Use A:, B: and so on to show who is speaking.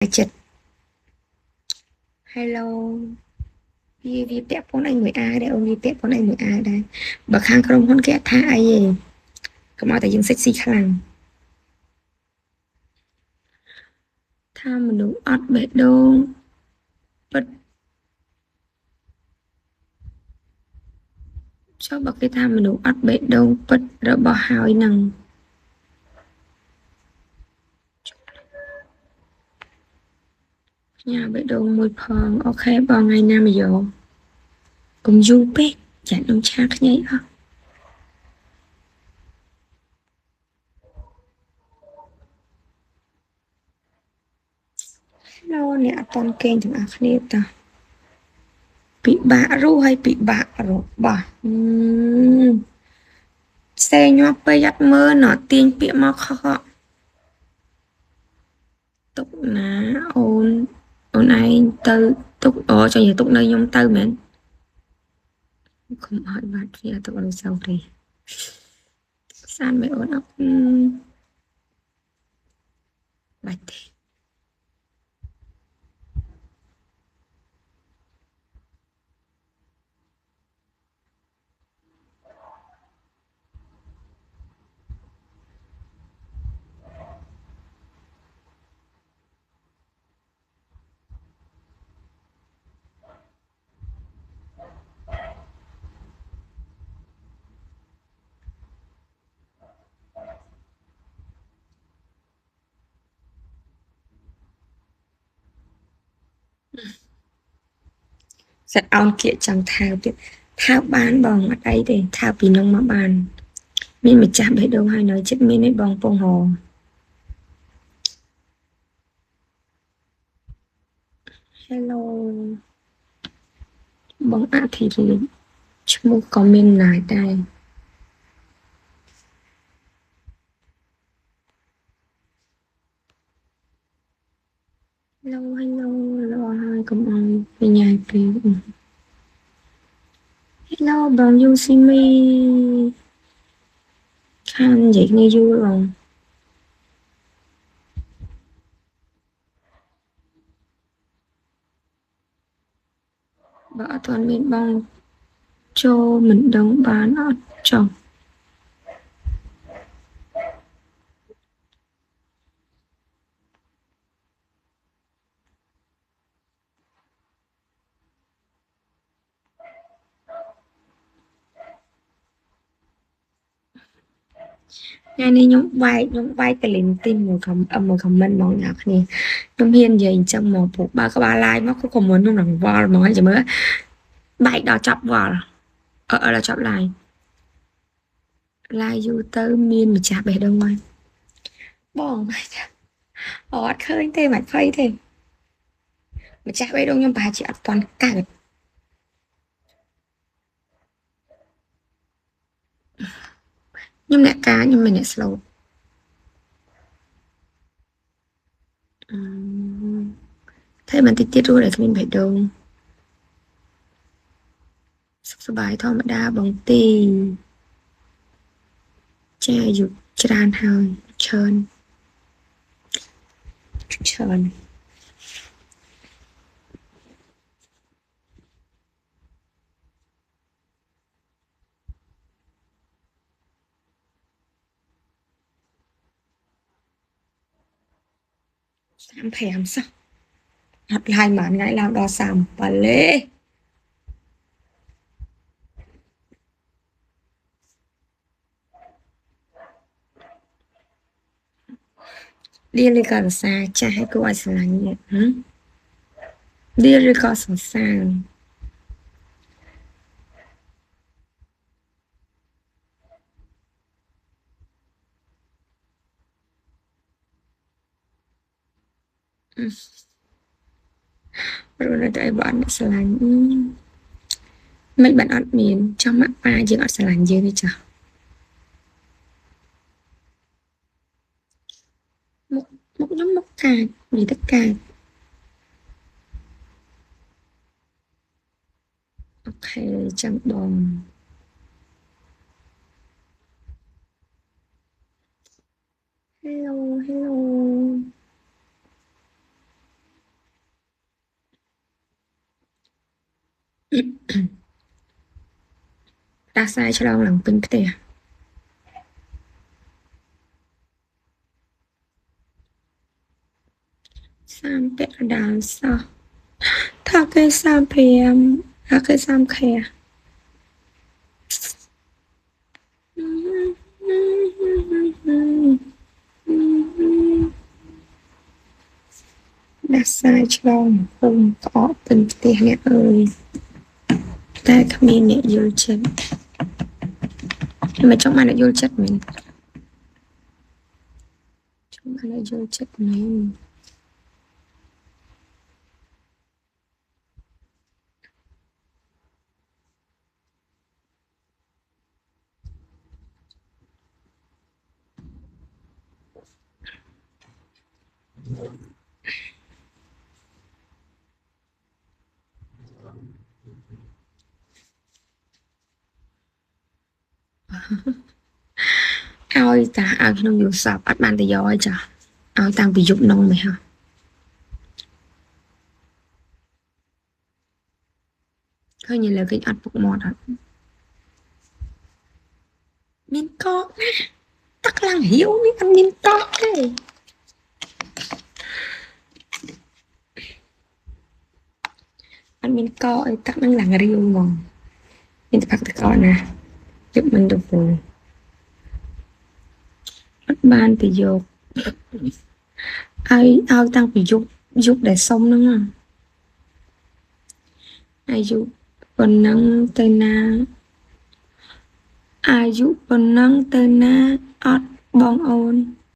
A: ចិត្ត Hello វាពាក់ព័ន្ធអីមួយអាដែរអូនវាពាក់ព័ន្ធអីមួយអាដែរបើខាងក្រុមហ៊ុនគេអត់ថាអីទេកុំឲ្យតែយើងសិចស៊ីខ្លាំងថាមនុស្សអត់បេះដូងពិតចុះបើគេថាមនុស្សអត់បេះដូងពិតរបស់ហើយនឹងផ្ញើបេះដូងមួយផងអូខេបងថ្ងៃណាមកយកកុំយូរពេកចាក់នំឆាខ្ញីអស់ Hello អ្នកអត់តន់គេងទាំងអស់គ្នាតាពិបាករស់ហើយពិបាករបស់សេញាប់ពេកអត់មើលណោះទាញពាក្យមកខកទុកណាអូនឯងទៅទុកចង់និយាយទុកនៅខ្ញុំទៅមែនកុំឲ្យបាត់វាទុកអនុស្សាវរីយ៍សានមិនអូនអត់បាច់ទេសិតអោនគៀកចង់ថើបទៀតថើបបានបងអត់អីទេថើបពីនងមកបានមានម្ចាស់បេះដូងហើយនៅចិត្តមានឯបងពងហោ Hello បងអធិរាជឈ្មោះក៏មានណាយដែរ Hello hello ល្អហើយកុំឲ្យបញ្ញាពេក Hello បងយូស៊ីមីខាននិយាយគ្នាយូរបងបើអត់ទាន់មានបងចូលមិនដឹងបានអត់ចុះថ្ងៃនេះខ្ញុំបែកតលីនទីមួយខមមិនបងអ្នកគ្នាខ្ញុំហ៊ាននិយាយអញ្ចឹងមកព្រោះបើក្បាលឡាយមកគឺខមមិនខ្ញុំនឹងវល់ហ្មងហើយចាំមើលបែកដល់ចប់វល់ដល់ចប់ឡាយយូរទៅមានម្ចាស់បេះដូងហើយបងអត់ឃើញទេមិនភ័យទេម្ចាស់បេះដូងខ្ញុំប្រហែលជាអត់ទាន់កើតខ្ញុំអ្នកការខ្ញុំមិនអ្នកស្លូតតែបន្តិចទៀតរស់ដែលគ្មានបេះដូងសុខសប្បាយធម្មតាបងទីចាអាយុច្រើនហើយច្រើន35សោះអត់ឡាយមួយថ្ងៃឡើងដល់37លេឌៀលឬក៏រសាចាស់ឲ្យគួរឲ្យស្រឡាញ់នេះឌៀលឬក៏សង្សារព្រោះនៅតែឲ្យបងស្រឡាញ់មិនបានអត់មានចំម៉ាក់ប៉ាយើងអត់ស្រឡាញ់យើងទេចាស់មុខខ្ញុំមុខកាចនិយាយទៅកាចអូខេចាំបង hello hello ដាស់សាយឆ្លងឡើងពេញផ្ទះ30ពាក់កណ្ដាលសោះថាគេ35ថាគេ30ខែដាស់សាយឆ្លងពុំក្អកពេញផ្ទះអ្នកអើយតែគ្មានអ្នកយល់ចិត្តមិនចង់បានអ្នកយល់ចិត្តមែនចង់បានអ្នកយល់ចិត្តមែនឲ្យតាឲ្យក្នុងយល់សពអត់បានទៅយកឲ្យចាឲ្យតាំងពីយប់នងមិនហ៎ឃើញឥឡូវគេអត់ពុកមាត់អត់មានកកណាទឹកឡើងរាវនេះអត់មានកកទេអត់មានកកអីទឹកនឹងឡើងរាវហ្មងមានតែផឹកទឹកកកណាយប់មិនទៅពូអត់បានទៅយកឲ្យតាំងពីយប់ដែលសុំហ្នឹងអាយុប៉ុណ្ណឹងទៅណាអាយុប៉ុណ្ណឹងទៅណាអត់បងអូន